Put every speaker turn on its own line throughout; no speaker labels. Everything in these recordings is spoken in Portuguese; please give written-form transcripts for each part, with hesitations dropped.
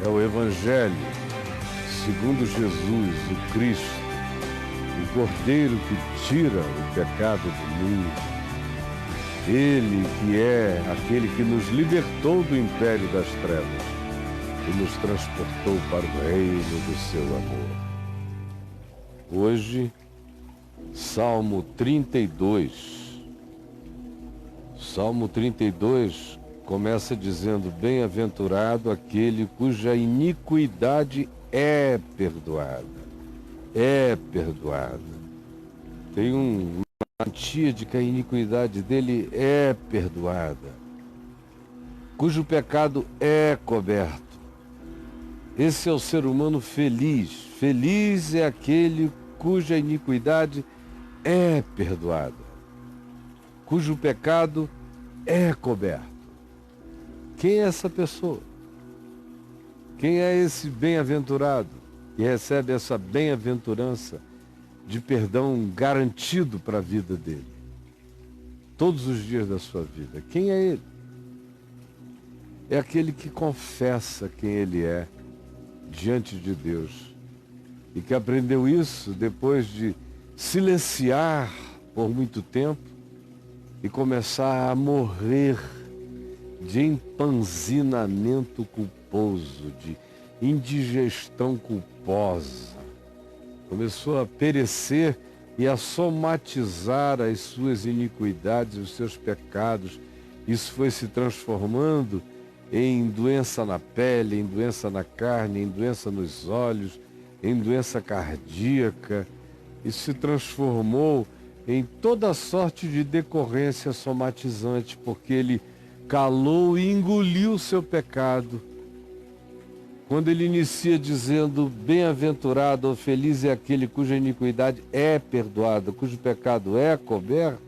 é o Evangelho segundo Jesus, o Cristo, o Cordeiro que tira o pecado do mundo. Ele que é aquele que nos libertou do império das trevas e nos transportou para o reino do seu amor. Hoje, Salmo 32. Salmo 32 começa dizendo: bem-aventurado aquele cuja iniquidade é perdoada. É perdoada. Tem uma garantia de que a iniquidade dele é perdoada, cujo pecado é coberto. Esse é o ser humano feliz. Feliz é aquele cuja iniquidade é perdoada, cujo pecado é coberto. Quem é essa pessoa? Quem é esse bem-aventurado que recebe essa bem-aventurança de perdão garantido para a vida dele, todos os dias da sua vida? Quem é ele? É aquele que confessa quem ele é diante de Deus e que aprendeu isso depois de silenciar por muito tempo e começar a morrer de empanzinamento culposo, de indigestão culposa. Começou a perecer e a somatizar as suas iniquidades, os seus pecados. Isso foi se transformando em doença na pele, em doença na carne, em doença nos olhos, em doença cardíaca. Isso se transformou em toda sorte de decorrência somatizante, porque ele calou e engoliu o seu pecado. Quando ele inicia dizendo: bem-aventurado ou feliz é aquele cuja iniquidade é perdoada, cujo pecado é coberto.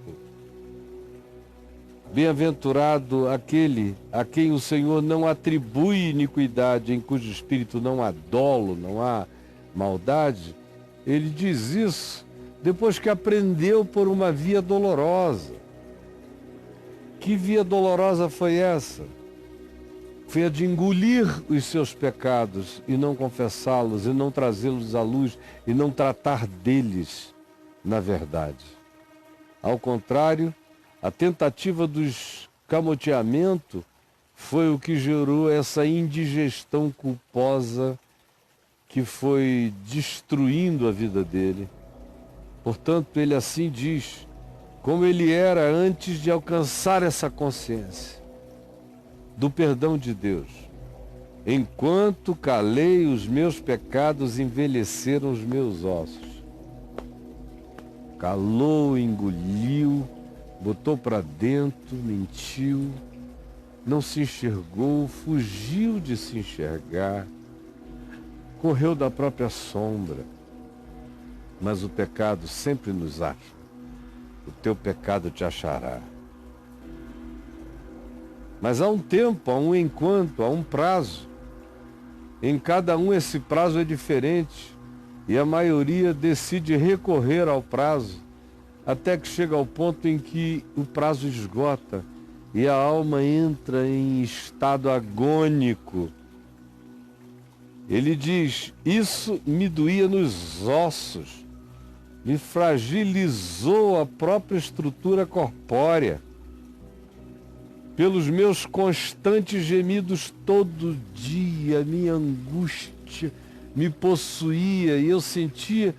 Bem-aventurado aquele a quem o Senhor não atribui iniquidade, em cujo espírito não há dolo, não há maldade. Ele diz isso depois que aprendeu por uma via dolorosa. Que via dolorosa foi essa? Foi a de engolir os seus pecados e não confessá-los, e não trazê-los à luz, e não tratar deles na verdade. Ao contrário, a tentativa do escamoteamento foi o que gerou essa indigestão culposa que foi destruindo a vida dele. Portanto, ele assim diz, como ele era antes de alcançar essa consciência do perdão de Deus: enquanto calei os meus pecados, envelheceram os meus ossos. Calou, engoliu, botou para dentro, mentiu, não se enxergou, fugiu de se enxergar, correu da própria sombra. Mas o pecado sempre nos acha. O teu pecado te achará. Mas há um tempo, há um enquanto, há um prazo. Em cada um esse prazo é diferente. E a maioria decide recorrer ao prazo, até que chega ao ponto em que o prazo esgota e a alma entra em estado agônico. Ele diz: isso me doía nos ossos, me fragilizou a própria estrutura corpórea. Pelos meus constantes gemidos todo dia, minha angústia me possuía e eu sentia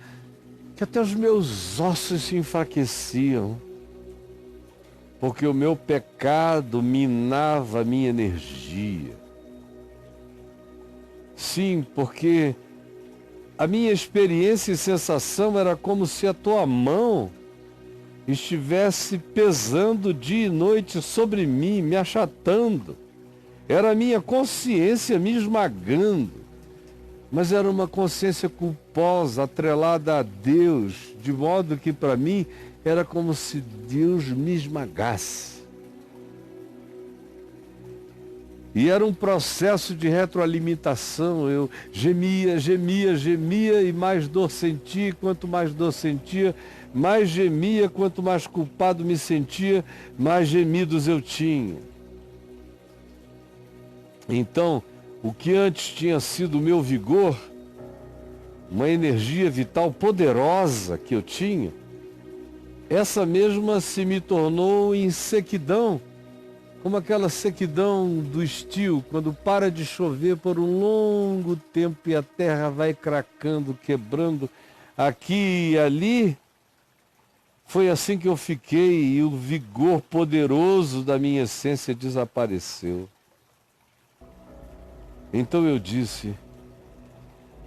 que até os meus ossos se enfraqueciam, porque o meu pecado minava a minha energia. Sim, porque a minha experiência e sensação era como se a tua mão estivesse pesando dia e noite sobre mim, me achatando. Era a minha consciência me esmagando. Mas era uma consciência culposa, atrelada a Deus, de modo que para mim era como se Deus me esmagasse. E era um processo de retroalimentação. Eu gemia, gemia, gemia e mais dor sentia. Quanto mais dor sentia, mais gemia. Quanto mais culpado me sentia, mais gemidos eu tinha. Então, o que antes tinha sido o meu vigor, uma energia vital poderosa que eu tinha, essa mesma se me tornou em sequidão, como aquela sequidão do estio, quando para de chover por um longo tempo e a terra vai cracando, quebrando aqui e ali. Foi assim que eu fiquei e o vigor poderoso da minha essência desapareceu. Então eu disse,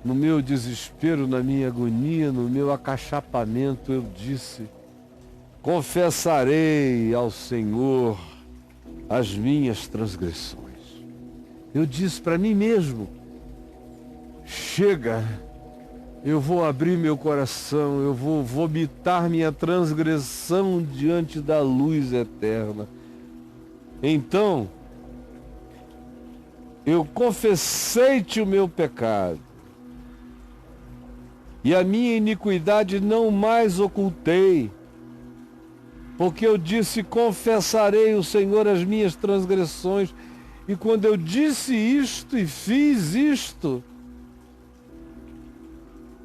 no meu desespero, na minha agonia, no meu acachapamento, eu disse: confessarei ao Senhor as minhas transgressões. Eu disse para mim mesmo: chega, eu vou abrir meu coração, eu vou vomitar minha transgressão diante da luz eterna. Então, eu confessei-te o meu pecado, e a minha iniquidade não mais ocultei, porque eu disse: confessarei ao Senhor as minhas transgressões. E quando eu disse isto e fiz isto,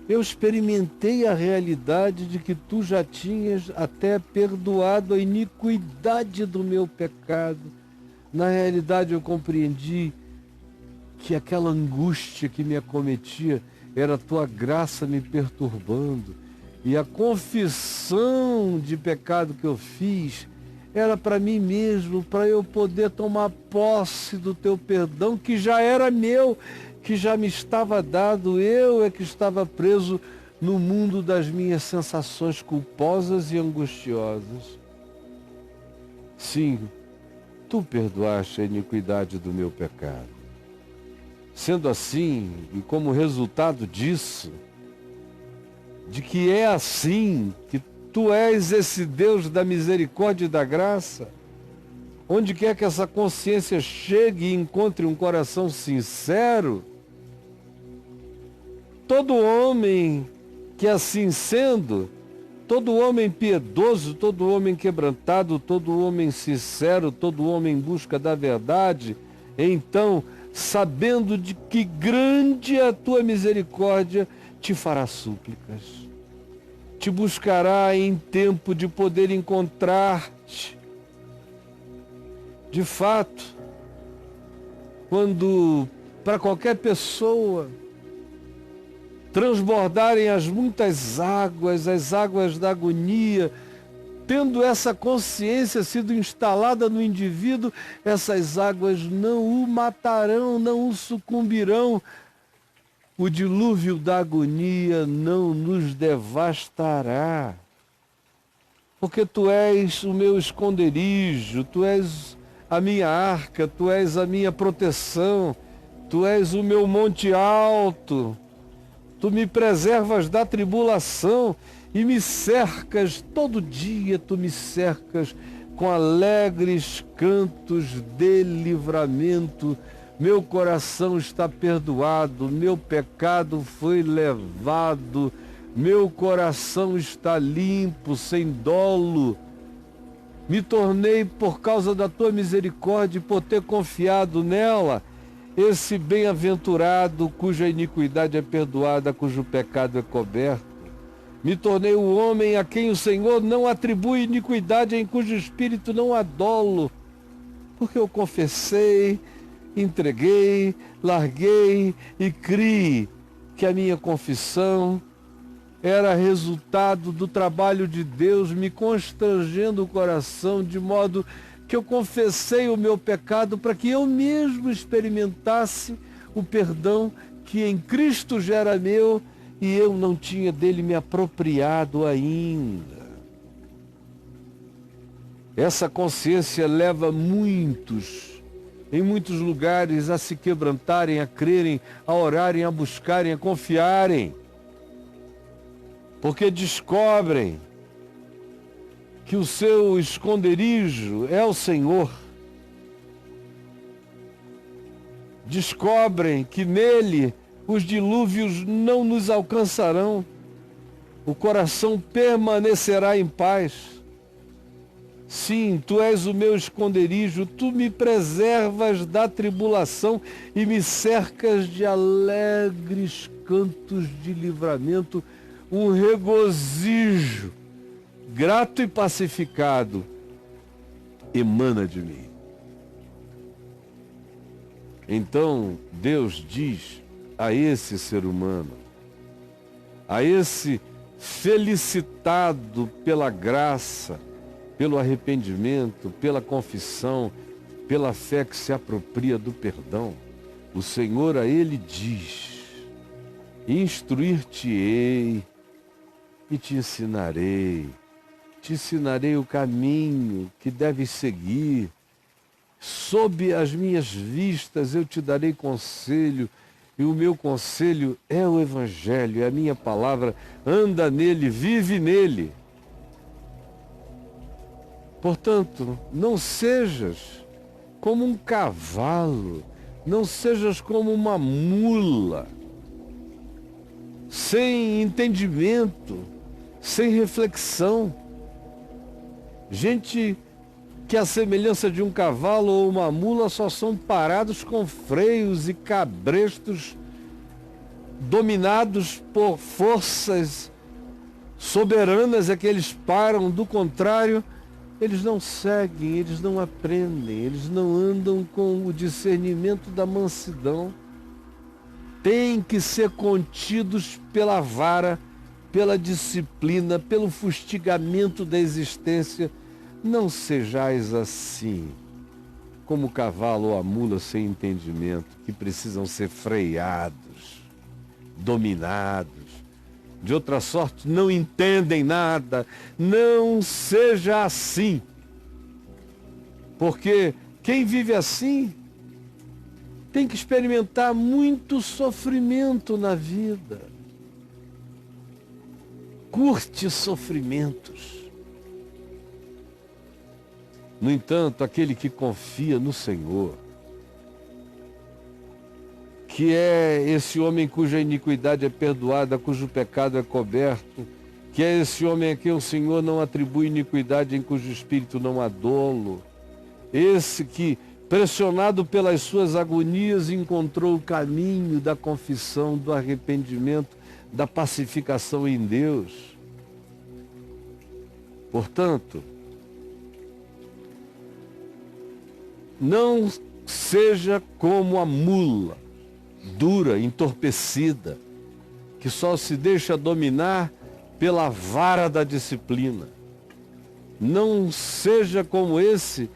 eu experimentei a realidade de que tu já tinhas até perdoado a iniquidade do meu pecado. Na realidade, eu compreendi que aquela angústia que me acometia era a tua graça me perturbando. E a confissão de pecado que eu fiz era para mim mesmo, para eu poder tomar posse do teu perdão, que já era meu, que já me estava dado. Eu é que estava preso no mundo das minhas sensações culposas e angustiosas. Sim, tu perdoaste a iniquidade do meu pecado. Sendo assim, e como resultado disso, de que é assim, que tu és esse Deus da misericórdia e da graça, onde quer que essa consciência chegue e encontre um coração sincero, todo homem que assim sendo, todo homem piedoso, todo homem quebrantado, todo homem sincero, todo homem em busca da verdade, então, sabendo de que grande é a tua misericórdia, te fará súplicas, te buscará em tempo de poder encontrar-te. De fato, quando para qualquer pessoa transbordarem as muitas águas, as águas da agonia, tendo essa consciência sido instalada no indivíduo, essas águas não o matarão, não o sucumbirão. O dilúvio da agonia não nos devastará, porque tu és o meu esconderijo, tu és a minha arca, tu és a minha proteção, tu és o meu monte alto, tu me preservas da tribulação e me cercas todo dia, tu me cercas com alegres cantos de livramento. Meu coração está perdoado, meu pecado foi levado, meu coração está limpo, sem dolo. Me tornei, por causa da tua misericórdia e por ter confiado nela, esse bem-aventurado cuja iniquidade é perdoada, cujo pecado é coberto. Me tornei o homem a quem o Senhor não atribui iniquidade, em cujo espírito não há dolo, porque eu confessei, entreguei, larguei e criei que a minha confissão era resultado do trabalho de Deus me constrangendo o coração, de modo que eu confessei o meu pecado para que eu mesmo experimentasse o perdão que em Cristo já era meu e eu não tinha dele me apropriado ainda. Essa consciência leva muitos, em muitos lugares, a se quebrantarem, a crerem, a orarem, a buscarem, a confiarem, porque descobrem que o seu esconderijo é o Senhor. Descobrem que nele os dilúvios não nos alcançarão, o coração permanecerá em paz. Sim, tu és o meu esconderijo, tu me preservas da tribulação e me cercas de alegres cantos de livramento, um regozijo, grato e pacificado, emana de mim. Então Deus diz a esse ser humano, a esse felicitado pela graça, pelo arrependimento, pela confissão, pela fé que se apropria do perdão, o Senhor a ele diz: instruir-te-ei e te ensinarei o caminho que deves seguir. Sob as minhas vistas eu te darei conselho, e o meu conselho é o Evangelho, é a minha palavra. Anda nele, vive nele. Portanto, não sejas como um cavalo, não sejas como uma mula, sem entendimento, sem reflexão. Gente que, à semelhança de um cavalo ou uma mula, só são parados com freios e cabrestos, dominados por forças soberanas é que eles param. Do contrário, eles não seguem, eles não aprendem, eles não andam com o discernimento da mansidão. Têm que ser contidos pela vara, pela disciplina, pelo fustigamento da existência. Não sejais assim, como o cavalo ou a mula sem entendimento, que precisam ser freados, dominados. De outra sorte, não entendem nada. Não seja assim. Porque quem vive assim tem que experimentar muito sofrimento na vida. Curte sofrimentos. No entanto, aquele que confia no Senhor, que é esse homem cuja iniquidade é perdoada, cujo pecado é coberto, que é esse homem a quem o Senhor não atribui iniquidade, em cujo espírito não há dolo, esse que, pressionado pelas suas agonias, encontrou o caminho da confissão, do arrependimento, da pacificação em Deus. Portanto, não seja como a mula, dura, entorpecida, que só se deixa dominar pela vara da disciplina. Não seja como esse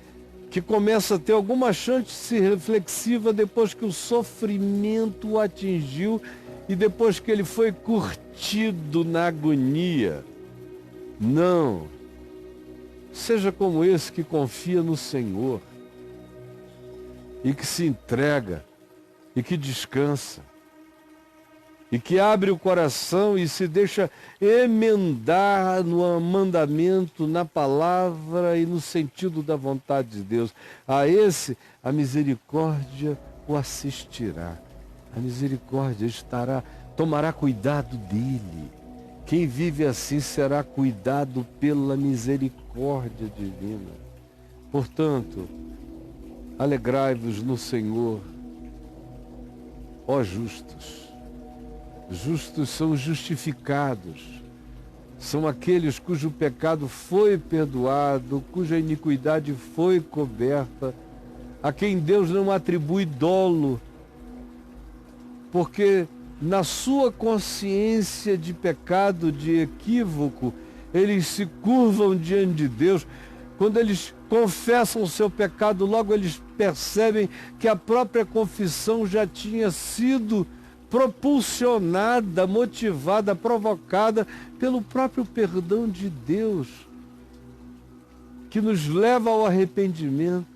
que começa a ter alguma chance reflexiva depois que o sofrimento o atingiu e depois que ele foi curtido na agonia. Não. Seja como esse que confia no Senhor e que se entrega e que descansa, e que abre o coração e se deixa emendar no mandamento, na palavra e no sentido da vontade de Deus. A esse, a misericórdia o assistirá. A misericórdia tomará cuidado dele. Quem vive assim será cuidado pela misericórdia divina. Portanto, alegrai-vos no Senhor, ó justos. Justos são os justificados, são aqueles cujo pecado foi perdoado, cuja iniquidade foi coberta, a quem Deus não atribui dolo, porque na sua consciência de pecado, de equívoco, eles se curvam diante de Deus. Quando eles confessam o seu pecado, logo eles percebem que a própria confissão já tinha sido propulsionada, motivada, provocada pelo próprio perdão de Deus, que nos leva ao arrependimento,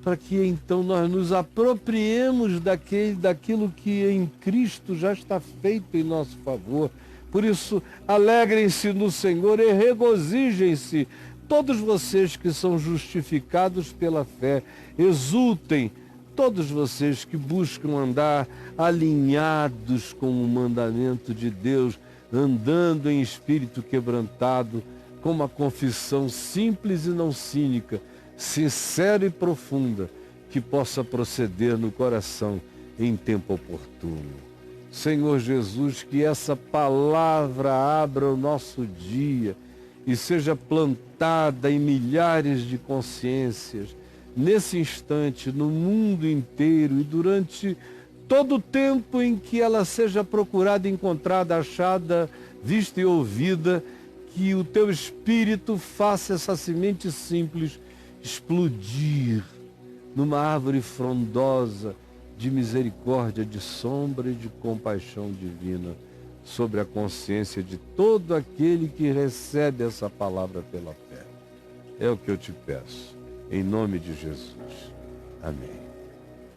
para que então nós nos apropriemos daquilo que em Cristo já está feito em nosso favor. Por isso, alegrem-se no Senhor e regozijem-se, todos vocês que são justificados pela fé. Exultem, todos vocês que buscam andar alinhados com o mandamento de Deus, andando em espírito quebrantado, com uma confissão simples e não cínica, sincera e profunda, que possa proceder no coração em tempo oportuno. Senhor Jesus, que essa palavra abra o nosso dia e seja plantada em milhares de consciências, nesse instante, no mundo inteiro, e durante todo o tempo em que ela seja procurada, encontrada, achada, vista e ouvida, que o teu Espírito faça essa semente simples explodir numa árvore frondosa de misericórdia, de sombra e de compaixão divina sobre a consciência de todo aquele que recebe essa palavra pela fé. É o que eu te peço, em nome de Jesus. Amém.